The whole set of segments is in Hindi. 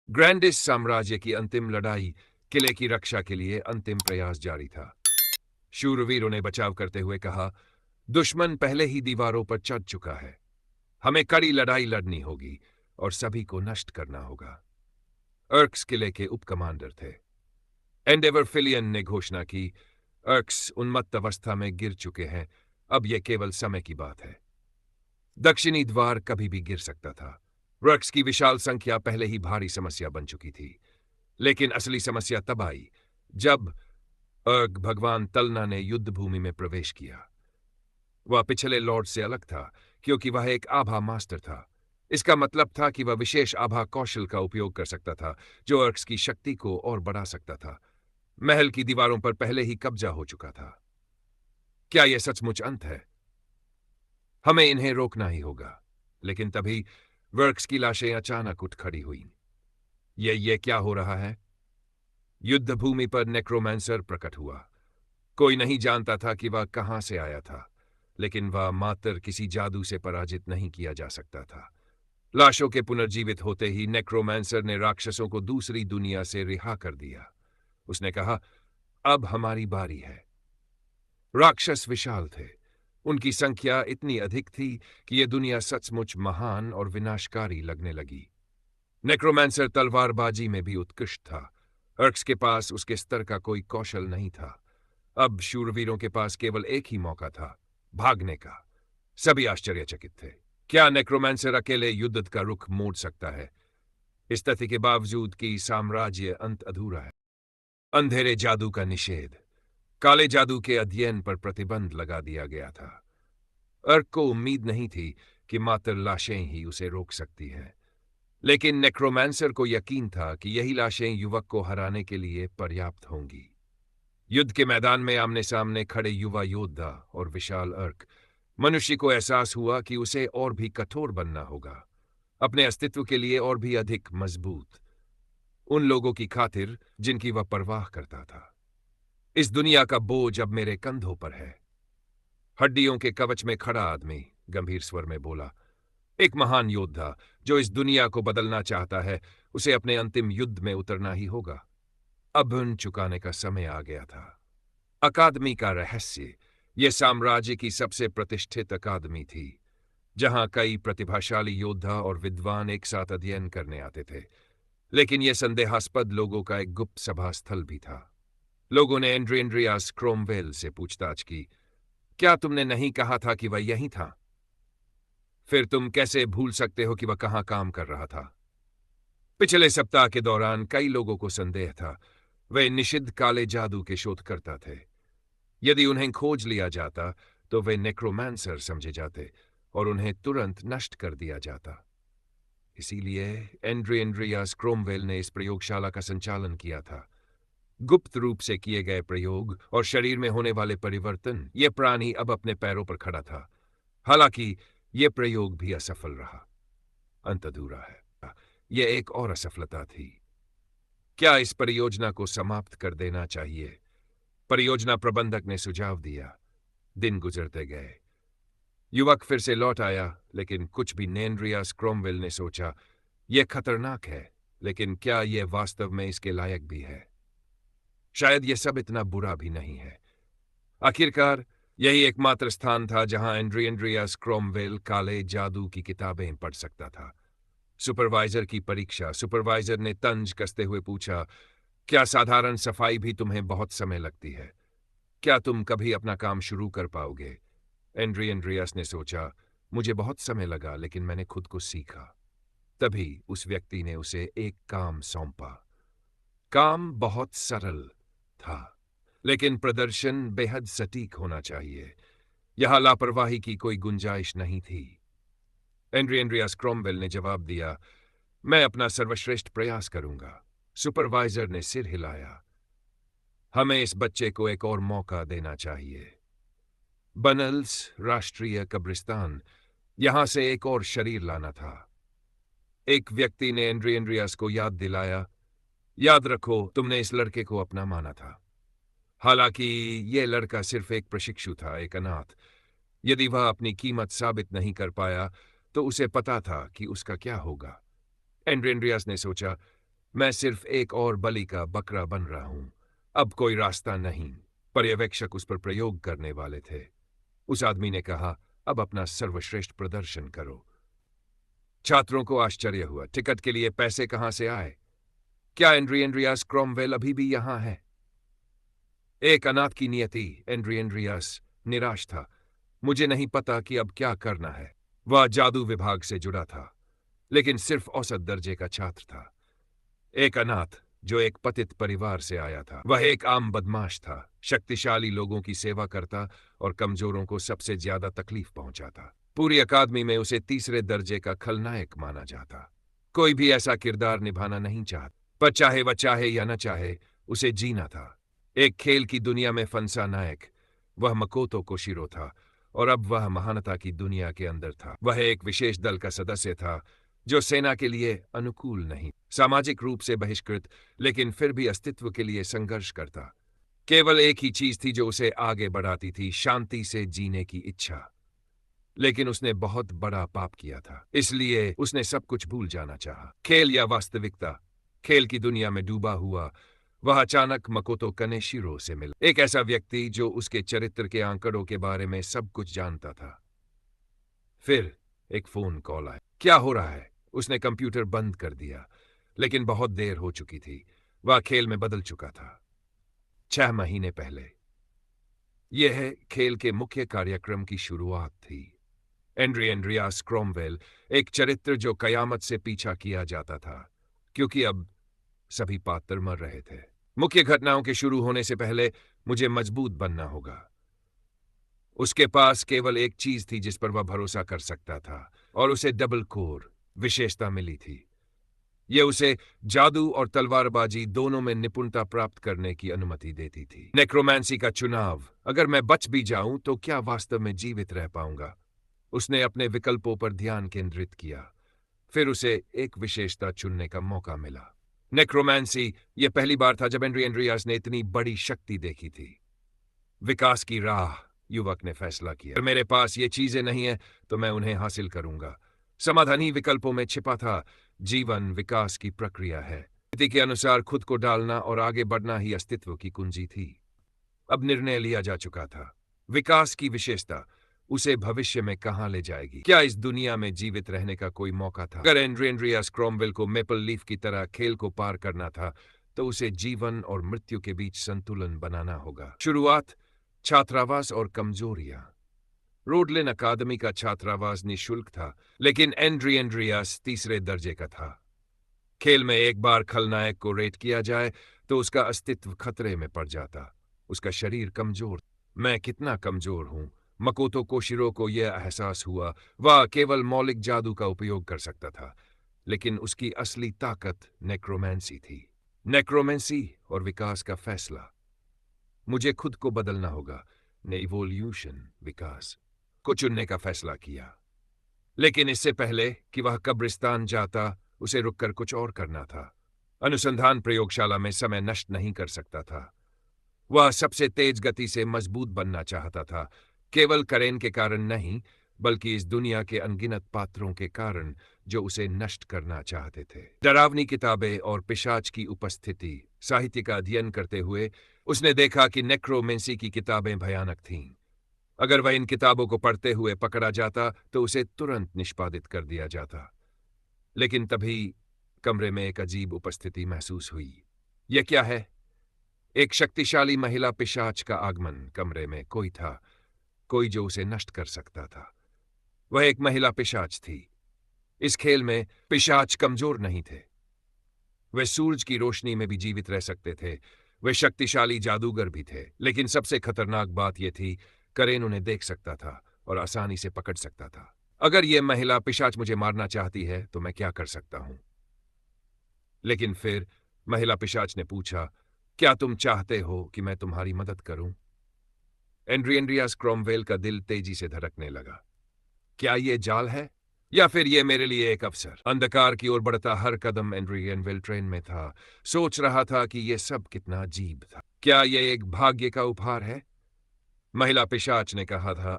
ग्रैंडिस साम्राज्य की अंतिम लड़ाई किले की रक्षा के लिए अंतिम प्रयास जारी था। शूरवीरों ने बचाव करते हुए कहा, दुश्मन पहले ही दीवारों पर चढ़ चुका है। हमें कड़ी लड़ाई लड़नी होगी और सभी को नष्ट करना होगा। अर्क्स किले के उप कमांडर थे। एंडेवर फिलियन ने घोषणा की, अर्क्स उन्मत्त अवस्था में गिर चुके हैं, अब यह केवल समय की बात है। दक्षिणी द्वार कभी भी गिर सकता था। अर्क्स की विशाल संख्या पहले ही भारी समस्या बन चुकी थी, लेकिन असली समस्या तब आई जब अर्ग भगवान तलना ने युद्ध भूमि में प्रवेश किया। वह पिछले लॉर्ड से अलग था क्योंकि वह एक आभा मास्टर था। इसका मतलब था कि वह विशेष आभा कौशल का उपयोग कर सकता था जो अर्क्स की शक्ति को और बढ़ा सकता था। महल की दीवारों पर पहले ही कब्जा हो चुका था। क्या यह सचमुच अंत है? हमें इन्हें रोकना ही होगा। लेकिन तभी वर्क्स की लाशें अचानक उठ खड़ी हुईं। ये क्या हो रहा है? युद्ध भूमि पर नेक्रोमैंसर प्रकट हुआ। कोई नहीं जानता था कि वह कहां से आया था, लेकिन वह मात्र किसी जादू से पराजित नहीं किया जा सकता था। लाशों के पुनर्जीवित होते ही नेक्रोमैंसर ने राक्षसों को दूसरी दुनिया से रिहा कर दिया। उसने कहा, अब हमारी बारी है। राक्षस विशाल थे। उनकी संख्या इतनी अधिक थी कि यह दुनिया सचमुच महान और विनाशकारी लगने लगी। नेक्रोमैंसर तलवारबाजी में भी उत्कृष्ट था। अर्क्स के पास उसके स्तर का कोई कौशल नहीं था। अब शूरवीरों के पास केवल एक ही मौका था, भागने का। सभी आश्चर्यचकित थे। क्या नेक्रोमैंसर अकेले युद्ध का रुख मोड़ सकता है? इस तथ्य के बावजूद कि साम्राज्य अंत अधूरा है। अंधेरे जादू का निषेध। काले जादू के अध्ययन पर प्रतिबंध लगा दिया गया था। अर्क को उम्मीद नहीं थी कि मात्र लाशें ही उसे रोक सकती हैं, लेकिन नेक्रोमैंसर को यकीन था कि यही लाशें युवक को हराने के लिए पर्याप्त होंगी। युद्ध के मैदान में आमने सामने खड़े युवा योद्धा और विशाल अर्क, मनुष्य को एहसास हुआ कि उसे और भी कठोर बनना होगा, अपने अस्तित्व के लिए और भी अधिक मजबूत, उन लोगों की खातिर जिनकी वह परवाह करता था। इस दुनिया का बोझ अब मेरे कंधों पर है। हड्डियों के कवच में खड़ा आदमी गंभीर स्वर में बोला, एक महान योद्धा जो इस दुनिया को बदलना चाहता है, उसे अपने अंतिम युद्ध में उतरना ही होगा। अब उन चुकाने का समय आ गया था। अकादमी का रहस्य। यह साम्राज्य की सबसे प्रतिष्ठित अकादमी थी, जहां कई प्रतिभाशाली योद्धा और विद्वान एक साथ अध्ययन करने आते थे। लेकिन यह संदेहास्पद लोगों का एक गुप्त सभा स्थल भी था। लोगों ने एंड्रियास क्रोमवेल से पूछताछ की, क्या तुमने नहीं कहा था कि वह यहीं था? फिर तुम कैसे भूल सकते हो कि वह कहां काम कर रहा था? पिछले सप्ताह के दौरान कई लोगों को संदेह था। वे निषिद्ध काले जादू के शोधकर्ता थे। यदि उन्हें खोज लिया जाता तो वे नेक्रोमैंसर समझे जाते और उन्हें तुरंत नष्ट कर दिया जाता। इसीलिए एंड्रियास क्रोमवेल ने इस प्रयोगशाला का संचालन किया था। गुप्त रूप से किए गए प्रयोग और शरीर में होने वाले परिवर्तन, यह प्राणी अब अपने पैरों पर खड़ा था। हालांकि यह प्रयोग भी असफल रहा। अंत अधूरा है। यह एक और असफलता थी। क्या इस परियोजना को समाप्त कर देना चाहिए? परियोजना प्रबंधक ने सुझाव दिया। दिन गुजरते गए। युवक फिर से लौट आया, लेकिन कुछ भी एंड्रियास क्रोमवेल ने सोचा, यह खतरनाक है, लेकिन क्या यह वास्तव में इसके लायक भी है? शायद यह सब इतना बुरा भी नहीं है। आखिरकार यही एकमात्र स्थान था जहां एंड्रियास क्रोमवेल काले जादू की किताबें पढ़ सकता था। सुपरवाइजर की परीक्षा। सुपरवाइजर ने तंज कसते हुए पूछा, क्या साधारण सफाई भी तुम्हें बहुत समय लगती है? क्या तुम कभी अपना काम शुरू कर पाओगे? एंड्रियास ने सोचा, मुझे बहुत समय लगा, लेकिन मैंने खुद को सीखा। तभी उस व्यक्ति ने उसे एक काम सौंपा। काम बहुत सरल था, लेकिन प्रदर्शन बेहद सटीक होना चाहिए। यहां लापरवाही की कोई गुंजाइश नहीं थी। एंड्रियास क्रोमवेल ने जवाब दिया, मैं अपना सर्वश्रेष्ठ प्रयास करूंगा। सुपरवाइजर ने सिर हिलाया। हमें इस बच्चे को एक और मौका देना चाहिए। बनल्स राष्ट्रीय कब्रिस्तान, यहां से एक और शरीर लाना था। एक व्यक्ति ने एंड्रियास को याद दिलाया, याद रखो, तुमने इस लड़के को अपना माना था। हालांकि यह लड़का सिर्फ एक प्रशिक्षु था, एक अनाथ। यदि वह अपनी कीमत साबित नहीं कर पाया तो उसे पता था कि उसका क्या होगा। एंड्रियास ने सोचा, मैं सिर्फ एक और बलि का बकरा बन रहा हूं। अब कोई रास्ता नहीं। पर्यवेक्षक उस पर प्रयोग करने वाले थे। उस आदमी ने कहा, अब अपना सर्वश्रेष्ठ प्रदर्शन करो। छात्रों को आश्चर्य हुआ। टिकट के लिए पैसे कहां से आए? क्या एंड्रियास क्रॉमवेल अभी भी यहां है? एक अनाथ की नियति। एंड्रियास निराश था। मुझे नहीं पता कि अब क्या करना है। वह जादू विभाग से जुड़ा था, लेकिन सिर्फ औसत दर्जे का छात्र था। एक अनाथ जो एक पतित परिवार से आया था। वह एक आम बदमाश था, शक्तिशाली लोगों की सेवा करता और कमजोरों को सबसे ज्यादा तकलीफ पहुंचाता। पूरी अकादमी में उसे तीसरे दर्जे का खलनायक माना जाता। कोई भी ऐसा किरदार निभाना नहीं चाहता, पर चाहे वह चाहे या न चाहे, उसे जीना था। एक खेल की दुनिया में फंसा नायक वह मकोतो कोशिरो था, और अब वह महानता की दुनिया के अंदर था। वह एक विशेष दल का सदस्य था जो सेना के लिए अनुकूल नहीं, सामाजिक रूप से बहिष्कृत, लेकिन फिर भी अस्तित्व के लिए संघर्ष करता। केवल एक ही चीज थी जो उसे आगे बढ़ाती थी, शांति से जीने की इच्छा। लेकिन उसने बहुत बड़ा पाप किया था, इसलिए उसने सब कुछ भूल जाना चाहा। खेल या वास्तविकता। खेल की दुनिया में डूबा हुआ वह अचानक मकोतो कनेशिरो से मिला। एक ऐसा व्यक्ति जो उसके चरित्र के आंकड़ों के बारे में सब कुछ जानता था। फिर एक फोन कॉल आया। क्या हो रहा है? उसने कंप्यूटर बंद कर दिया, लेकिन बहुत देर हो चुकी थी। वह खेल में बदल चुका था। 6 महीने पहले यह खेल के मुख्य कार्यक्रम की शुरुआत थी। एंड्रियास क्रॉमवेल, एक चरित्र जो कयामत से पीछा किया जाता था, क्योंकि अब सभी पात्र मर रहे थे। मुख्य घटनाओं के शुरू होने से पहले मुझे मजबूत बनना होगा। उसके पास केवल एक चीज थी जिस पर वह भरोसा कर सकता था, और उसे डबल कोर विशेषता मिली थी। यह उसे जादू और तलवारबाजी दोनों में निपुणता प्राप्त करने की अनुमति देती थी। नेक्रोमेंसी का चुनाव। अगर मैं बच भी जाऊं तो क्या वास्तव में जीवित रह पाऊंगा? उसने अपने विकल्पों पर ध्यान केंद्रित किया। फिर उसे एक विशेषता चुनने का मौका मिला। नेक्रोमेंसी। यह पहली बार था जब एंड्रियास ने इतनी बड़ी शक्ति देखी थी। विकास की राह। युवक ने फैसला किया, अगर मेरे पास ये चीजें नहीं है तो मैं उन्हें हासिल करूंगा। समाधान ही विकल्पों में छिपा था। जीवन विकास की प्रक्रिया है। नीति के अनुसार खुद को डालना और आगे बढ़ना ही अस्तित्व की कुंजी थी। अब निर्णय लिया जा चुका था। विकास की विशेषता उसे भविष्य में कहां ले जाएगी? क्या इस दुनिया में जीवित रहने का कोई मौका था? अगर एंड्रियास क्रॉमवेल को मेपल लीफ की तरह खेल को पार करना था, तो उसे जीवन और मृत्यु के बीच संतुलन बनाना होगा। शुरुआत, छात्रावास और कमजोरियां। रोडलिन अकादमी का छात्रावास निःशुल्क था, लेकिन एंड्रियास तीसरे दर्जे का था। खेल में एक बार खलनायक को रेट किया जाए तो उसका अस्तित्व खतरे में पड़ जाता। उसका शरीर कमजोर। मैं कितना कमजोर हूं? मकोतो कोशिरो को यह एहसास हुआ। वह केवल मौलिक जादू का उपयोग कर सकता था, लेकिन उसकी असली ताकत नेक्रोमेंसी थी। नेक्रोमेंसी और विकास का फैसला। मुझे खुद को बदलना होगा। ने इवोल्यूशन, विकास को चुनने का फैसला किया। लेकिन इससे पहले कि वह कब्रिस्तान जाता, उसे रुककर कुछ और करना था। अनुसंधान प्रयोगशाला में समय नष्ट नहीं कर सकता था। वह सबसे तेज गति से मजबूत बनना चाहता था, केवल करेन के कारण नहीं, बल्कि इस दुनिया के अनगिनत पात्रों के कारण जो उसे नष्ट करना चाहते थे। डरावनी किताबें और पिशाच की उपस्थिति। साहित्य का अध्ययन करते हुए उसने देखा कि नेक्रोमेंसी की किताबें भयानक थीं। अगर वह इन किताबों को पढ़ते हुए पकड़ा जाता तो उसे तुरंत निष्पादित कर दिया जाता। लेकिन तभी कमरे में एक अजीब उपस्थिति महसूस हुई। यह क्या है? एक शक्तिशाली महिला पिशाच का आगमन। कमरे में कोई था, कोई जो उसे नष्ट कर सकता था। वह एक महिला पिशाच थी। इस खेल में पिशाच कमजोर नहीं थे। वे सूरज की रोशनी में भी जीवित रह सकते थे। वे शक्तिशाली जादूगर भी थे, लेकिन सबसे खतरनाक बात यह थी, करेन उन्हें देख सकता था और आसानी से पकड़ सकता था। अगर यह महिला पिशाच मुझे मारना चाहती है तो मैं क्या कर सकता हूं? लेकिन फिर महिला पिशाच ने पूछा, क्या तुम चाहते हो कि मैं तुम्हारी मदद करूं? एंड्रियास क्रॉमवेल का दिल तेजी से धड़कने लगा। क्या यह जाल है, या फिर यह मेरे लिए एक अवसर? अंधकार की ओर बढ़ता हर कदम एंड्रियास ट्रेन में था। सोच रहा था कि यह सब कितना अजीब था। क्या यह एक भाग्य का उपहार है? महिला पिशाच ने कहा था,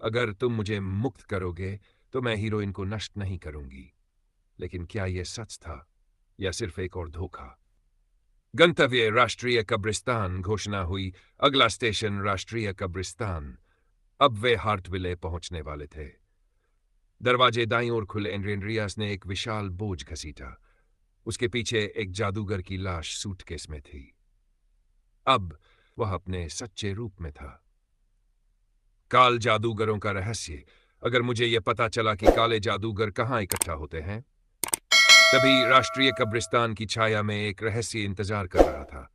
अगर तुम मुझे मुक्त करोगे तो मैं हीरोइन को नष्ट नहीं करूंगी। लेकिन क्या यह सच था? या सिर्फ एक और धोखा? गंतव्य राष्ट्रीय कब्रिस्तान घोषणा हुई। अगला स्टेशन राष्ट्रीय कब्रिस्तान। अब वे हार्टविले पहुंचने वाले थे। दरवाजे दाईं ओर खुले। एंड्रियास ने एक विशाल बोझ घसीटा। उसके पीछे एक जादूगर की लाश सूटकेस में थी। अब वह अपने सच्चे रूप में था। काल जादूगरों का रहस्य। अगर मुझे यह पता चला कि काले जादूगर कहां इकट्ठा होते हैं। तभी राष्ट्रीय कब्रिस्तान की छाया में एक रहस्य इंतजार कर रहा था।